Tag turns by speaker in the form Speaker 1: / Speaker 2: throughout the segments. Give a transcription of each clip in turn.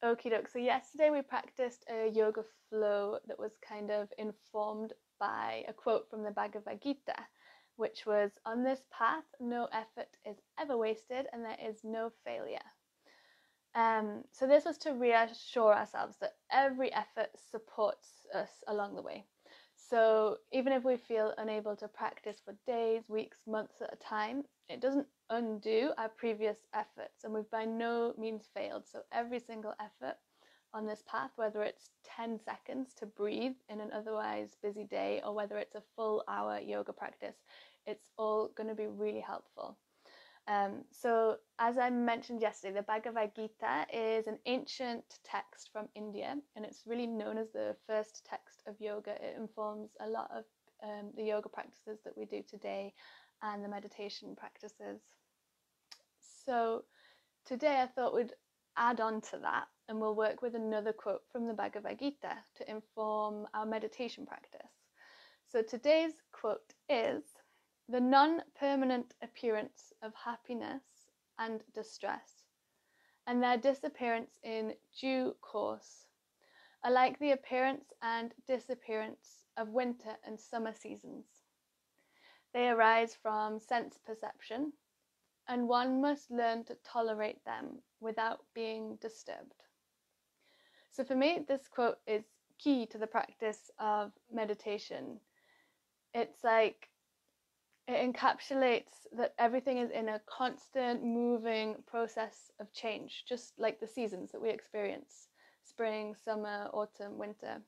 Speaker 1: Okie doke. So yesterday we practiced a yoga flow that was kind of informed by a quote from the Bhagavad Gita, which was, "On this path, no effort is ever wasted and there is no failure." So this was to reassure ourselves that every effort supports us along the way. So even if we feel unable to practice for days, weeks, months at a time, it doesn't undo our previous efforts, and we've by no means failed. So every single effort on this path, whether it's 10 seconds to breathe in an otherwise busy day, or whether it's a full hour yoga practice, it's all going to be really helpful. So as I mentioned yesterday, the Bhagavad Gita is an ancient text from India, and it's really known as the first text of yoga. It informs a lot of the yoga practices that we do today and the meditation practices. So today I thought we'd add on to that, and we'll work with another quote from the Bhagavad Gita to inform our meditation practice. So today's quote is, "The non-permanent appearance of happiness and distress, and their disappearance in due course, are like the appearance and disappearance of winter and summer seasons. They arise from sense perception, and one must learn to tolerate them without being disturbed." So for me, this quote is key to the practice of meditation. It's like, it encapsulates that everything is in a constant moving process of change, just like the seasons that we experience: spring, summer, autumn, winter.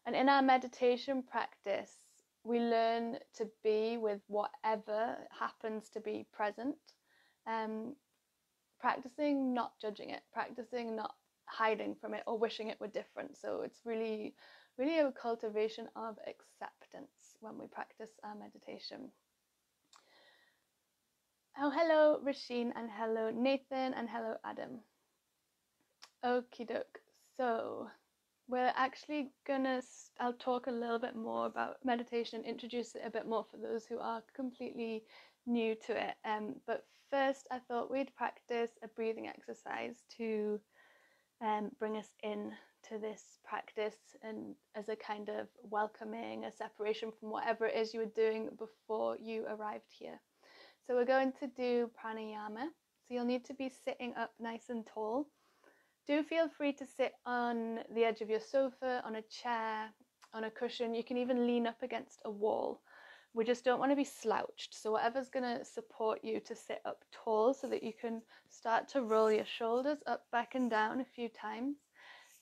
Speaker 1: And in our meditation practice, we learn to be with whatever happens to be present, practicing not judging it, practicing not hiding from it or wishing it were different. So it's really a cultivation of acceptance when we practice our meditation. Oh, hello Rasheen, and hello Nathan, and hello Adam. Okie doke. So we're actually I'll talk a little bit more about meditation and introduce it a bit more for those who are completely new to it. But first I thought we'd practice a breathing exercise to bring us in to this practice, and as a kind of welcoming, a separation from whatever it is you were doing before you arrived here. So we're going to do pranayama. So you'll need to be sitting up nice and tall. Do feel free to sit on the edge of your sofa, on a chair, on a cushion. You can even lean up against a wall. We just don't want to be slouched. So whatever's going to support you to sit up tall, so that you can start to roll your shoulders up, back and down a few times.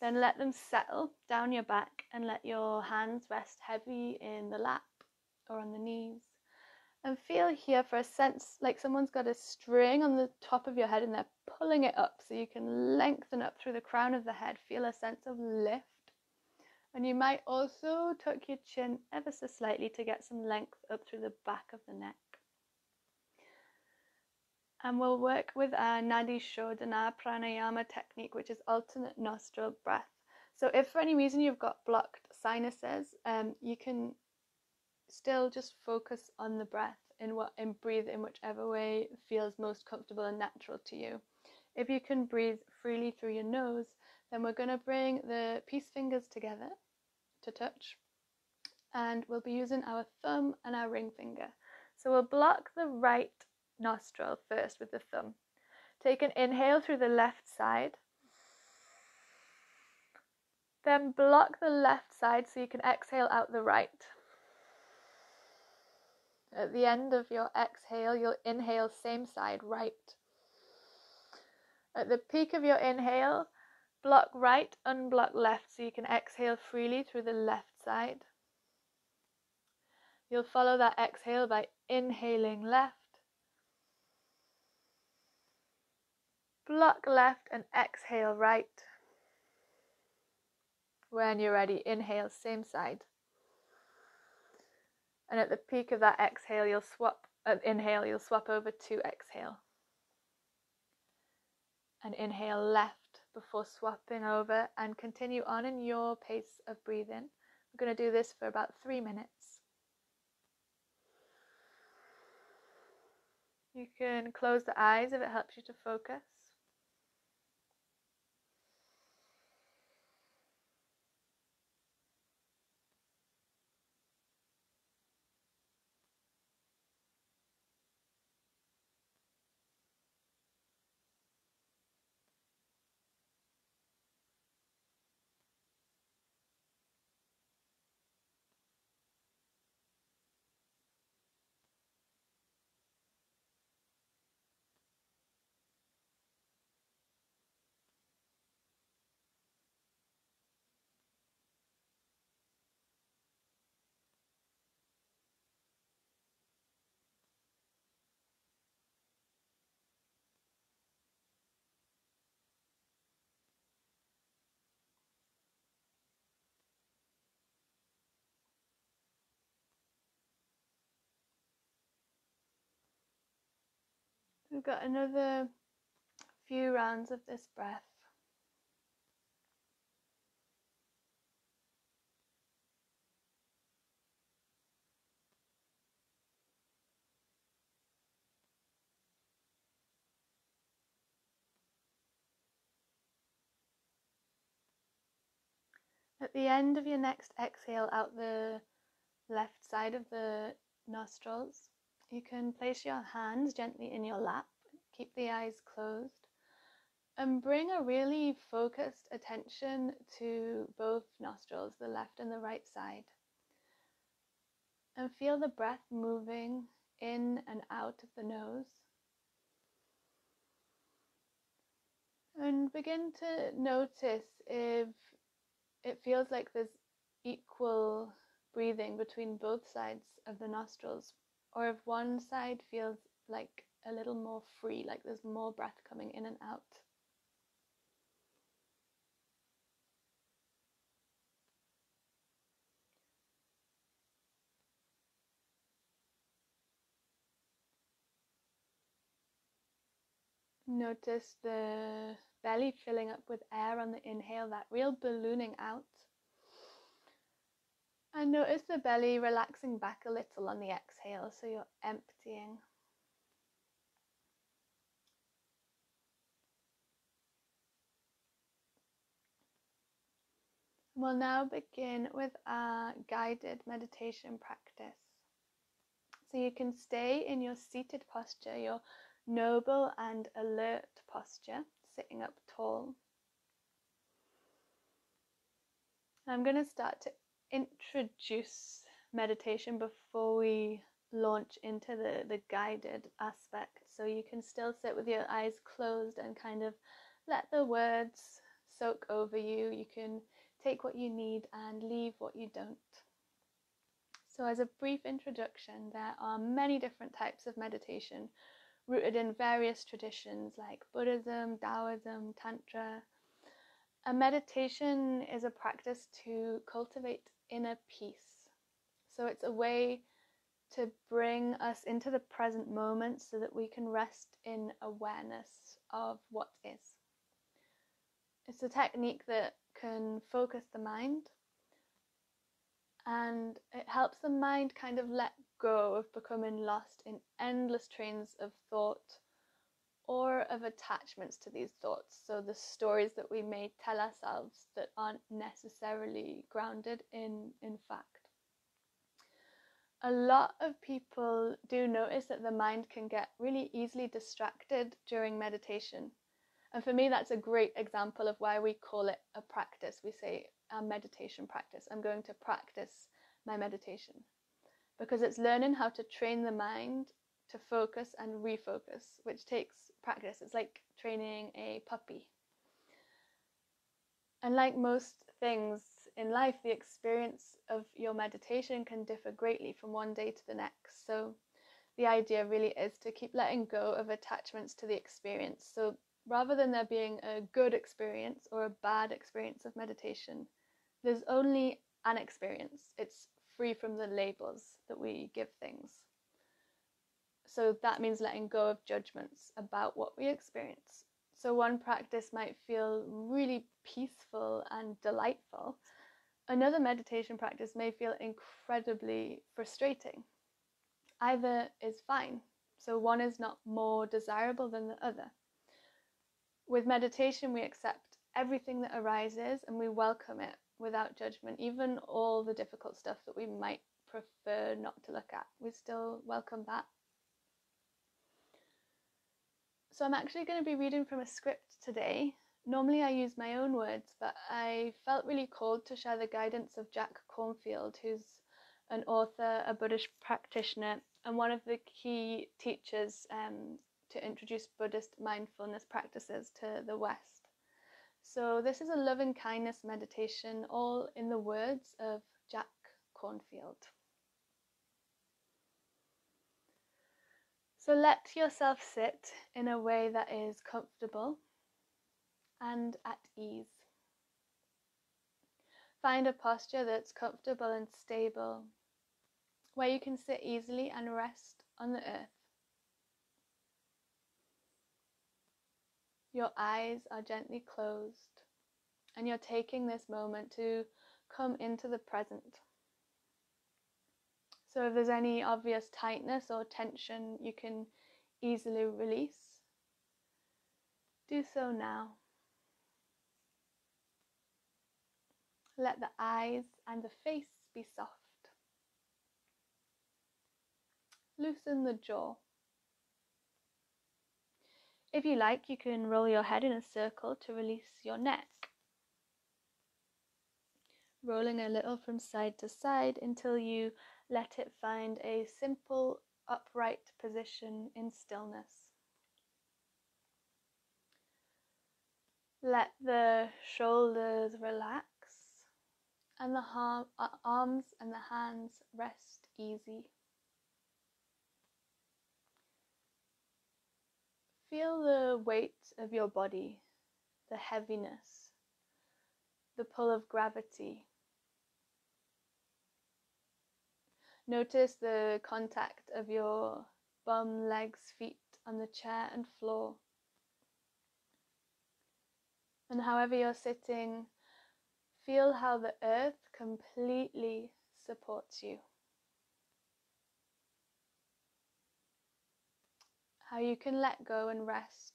Speaker 1: Then let them settle down your back, and let your hands rest heavy in the lap or on the knees. And feel here for a sense like someone's got a string on the top of your head and they're pulling it up, so you can lengthen up through the crown of the head. Feel a sense of lift. And you might also tuck your chin ever so slightly to get some length up through the back of the neck. And we'll work with our Nadi Shodhana Pranayama technique, which is alternate nostril breath. So if for any reason you've got blocked sinuses, you can still just focus on the breath and breathe in whichever way feels most comfortable and natural to you. If you can breathe freely through your nose, then we're going to bring the peace fingers together to touch, and we'll be using our thumb and our ring finger. So we'll block the right nostril first with the thumb. Take an inhale through the left side, then block the left side so you can exhale out the right. At the end of your exhale, you'll inhale same side, right. At the peak of your inhale, block right, unblock left so you can exhale freely through the left side. You'll follow that exhale by inhaling left, block left and exhale right. When you're ready, inhale same side. And at the peak of that exhale, inhale, you'll swap over to exhale. And inhale left before swapping over, and continue on in your pace of breathing. We're going to do this for about 3 minutes. You can close the eyes if it helps you to focus. We've got another few rounds of this breath. At the end of your next exhale out the left side of the nostrils, you can place your hands gently in your lap, keep the eyes closed, and bring a really focused attention to both nostrils, the left and the right side. And feel the breath moving in and out of the nose. And begin to notice if it feels like there's equal breathing between both sides of the nostrils, or if one side feels like a little more free, like there's more breath coming in and out. Notice the belly filling up with air on the inhale, that real ballooning out. And notice the belly relaxing back a little on the exhale, so you're emptying. We'll now begin with our guided meditation practice. So you can stay in your seated posture, your noble and alert posture, sitting up tall. I'm going to start to introduce meditation before we launch into the guided aspect. So you can still sit with your eyes closed and kind of let the words soak over you. You can take what you need and leave what you don't. So as a brief introduction, there are many different types of meditation rooted in various traditions like Buddhism, Taoism, Tantra. A meditation is a practice to cultivate inner peace. So it's a way to bring us into the present moment so that we can rest in awareness of what is. It's a technique that can focus the mind, and it helps the mind kind of let go of becoming lost in endless trains of thought or of attachments to these thoughts. So the stories that we may tell ourselves that aren't necessarily grounded in fact. A lot of people do notice that the mind can get really easily distracted during meditation. And for me, that's a great example of why we call it a practice. We say a meditation practice. I'm going to practice my meditation, because it's learning how to train the mind to focus and refocus, which takes practice. It's like training a puppy. And like most things in life, the experience of your meditation can differ greatly from one day to the next. So the idea really is to keep letting go of attachments to the experience. So rather than there being a good experience or a bad experience of meditation, there's only an experience. It's free from the labels that we give things. So that means letting go of judgments about what we experience. So one practice might feel really peaceful and delightful. Another meditation practice may feel incredibly frustrating. Either is fine. So one is not more desirable than the other. With meditation, we accept everything that arises and we welcome it without judgment, even all the difficult stuff that we might prefer not to look at. We still welcome that. So I'm actually going to be reading from a script today. Normally I use my own words, but I felt really called to share the guidance of Jack Cornfield, who's an author, a Buddhist practitioner, and one of the key teachers to introduce Buddhist mindfulness practices to the West. So this is a loving kindness meditation, all in the words of Jack Cornfield. So let yourself sit in a way that is comfortable and at ease. Find a posture that's comfortable and stable, where you can sit easily and rest on the earth. Your eyes are gently closed, and you're taking this moment to come into the present. So if there's any obvious tightness or tension you can easily release, do so now. Let the eyes and the face be soft. Loosen the jaw. If you like, you can roll your head in a circle to release your neck, rolling a little from side to side until you let it find a simple, upright position in stillness. Let the shoulders relax and the arms and the hands rest easy. Feel the weight of your body, the heaviness, the pull of gravity. Notice the contact of your bum, legs, feet on the chair and floor. And however you're sitting, feel how the earth completely supports you. How you can let go and rest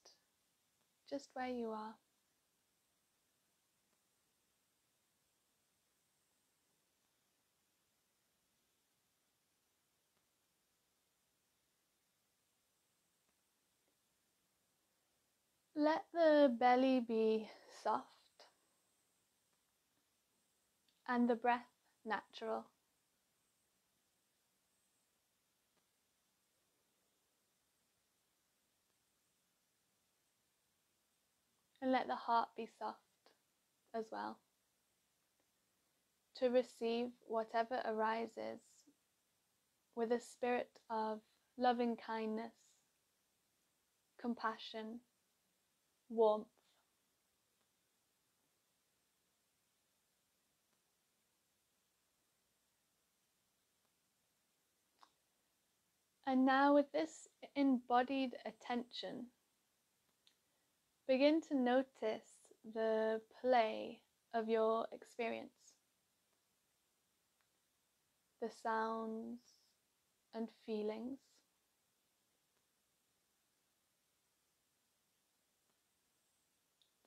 Speaker 1: just where you are. Let the belly be soft and the breath natural. And let the heart be soft as well, to receive whatever arises with a spirit of loving kindness, compassion, warmth. And now with this embodied attention, begin to notice the play of your experience, the sounds and feelings,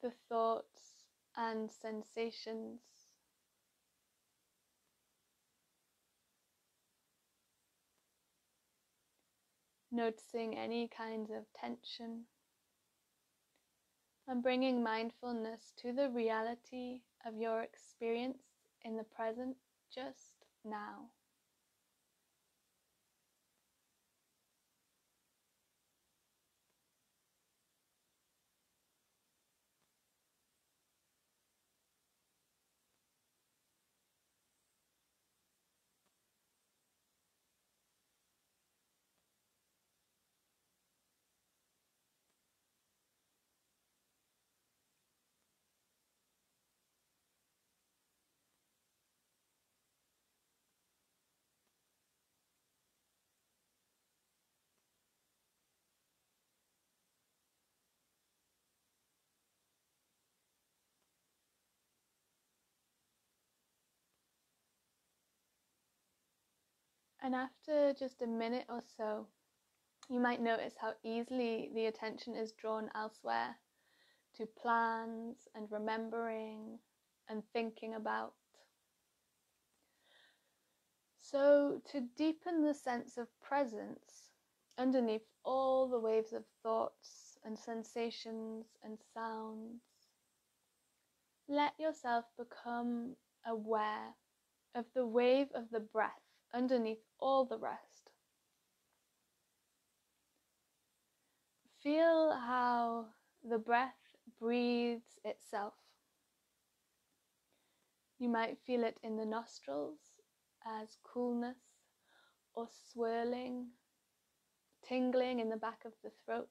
Speaker 1: the thoughts and sensations, noticing any kinds of tension, and bringing mindfulness to the reality of your experience in the present just now. And after just a minute or so, you might notice how easily the attention is drawn elsewhere, to plans and remembering and thinking about. So to deepen the sense of presence underneath all the waves of thoughts and sensations and sounds, let yourself become aware of the wave of the breath underneath all the rest. Feel how the breath breathes itself. You might feel it in the nostrils as coolness or swirling, tingling in the back of the throat,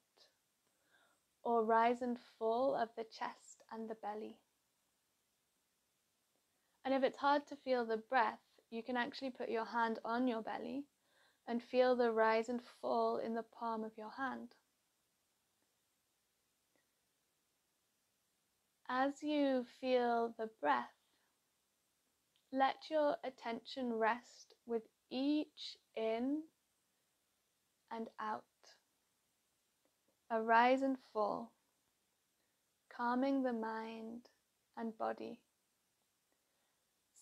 Speaker 1: or rise and fall of the chest and the belly. And if it's hard to feel the breath, you can actually put your hand on your belly and feel the rise and fall in the palm of your hand. As you feel the breath, let your attention rest with each in and out, a rise and fall, calming the mind and body,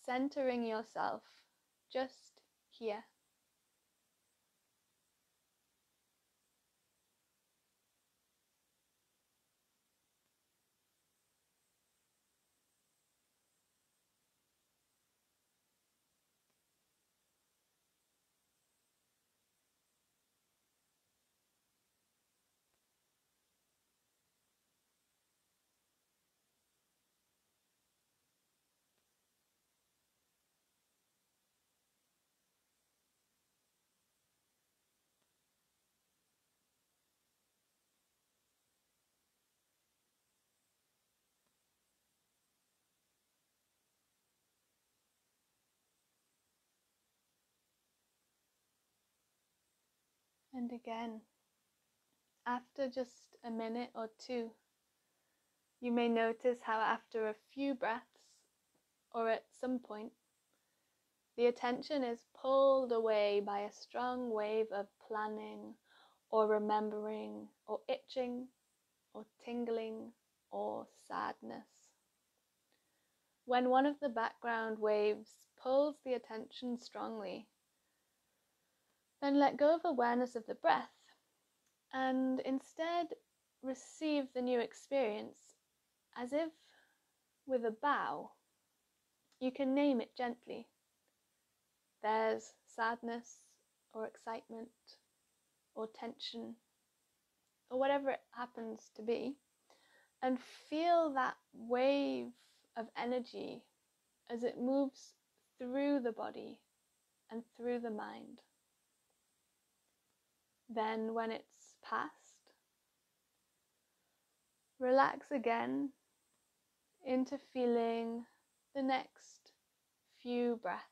Speaker 1: centering yourself just here. And again, after just a minute or two, you may notice how after a few breaths, or at some point, the attention is pulled away by a strong wave of planning or remembering or itching or tingling or sadness. When one of the background waves pulls the attention strongly, then let go of awareness of the breath and instead receive the new experience as if with a bow. You can name it gently. There's sadness or excitement or tension or whatever it happens to be, and feel that wave of energy as it moves through the body and through the mind. Then when it's past, relax again into feeling the next few breaths.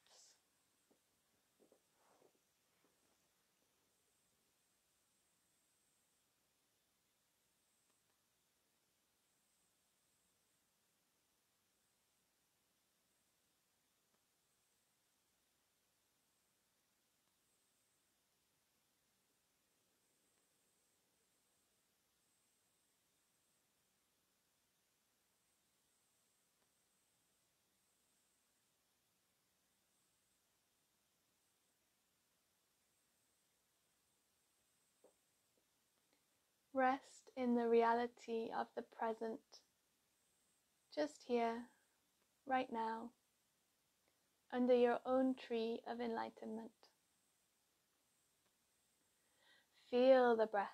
Speaker 1: Rest in the reality of the present, just here, right now, under your own tree of enlightenment. Feel the breath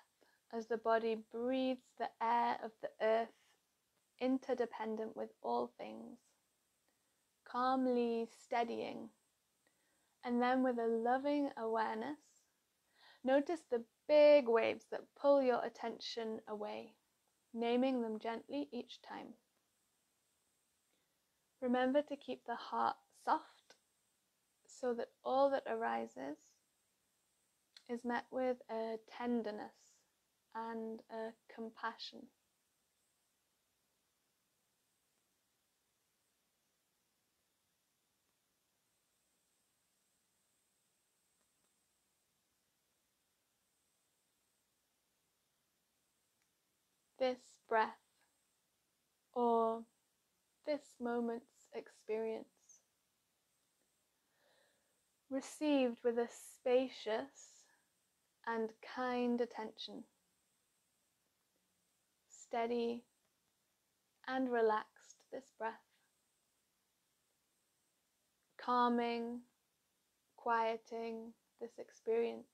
Speaker 1: as the body breathes the air of the earth, interdependent with all things, calmly steadying. And then with a loving awareness, notice the big waves that pull your attention away, naming them gently each time. Remember to keep the heart soft so that all that arises is met with a tenderness and a compassion. This breath, or this moment's experience, received with a spacious and kind attention, steady and relaxed this breath, calming, quieting this experience,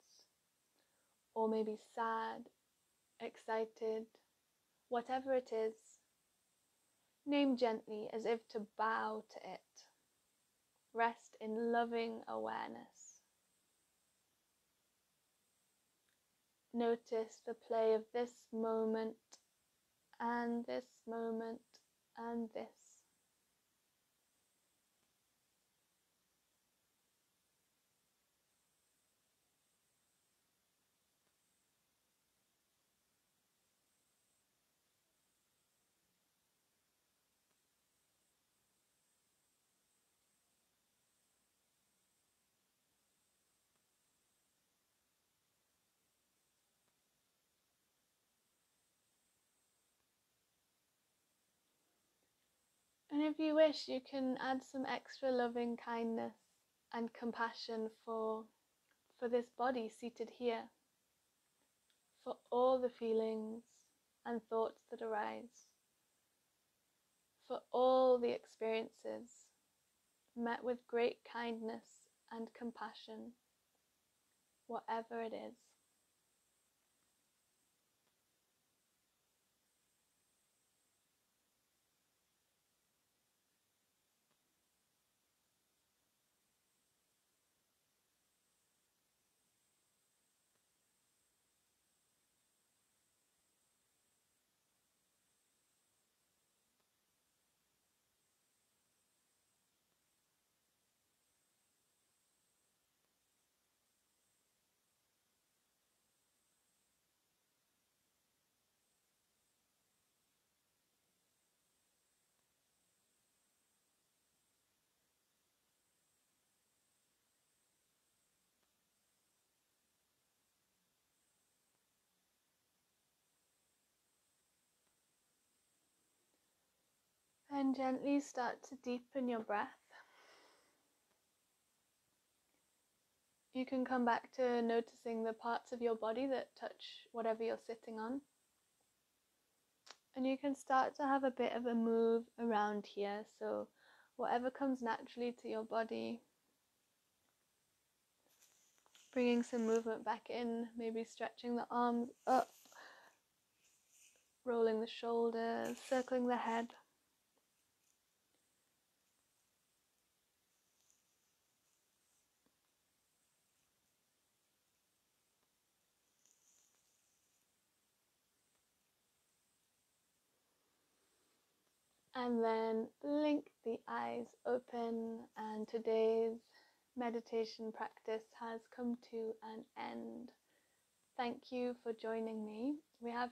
Speaker 1: or maybe sad, excited, whatever it is, name gently as if to bow to it. Rest in loving awareness. Notice the play of this moment and this moment and this. if you wish, you can add some extra loving kindness and compassion for this body seated here, for all the feelings and thoughts that arise, for all the experiences met with great kindness and compassion, whatever it is. And gently start to deepen your breath. You can come back to noticing the parts of your body that touch whatever you're sitting on. And you can start to have a bit of a move around here. So whatever comes naturally to your body, bringing some movement back in, maybe stretching the arms up, rolling the shoulders, circling the head. And then blink the eyes open, and today's meditation practice has come to an end. Thank you for joining me. We have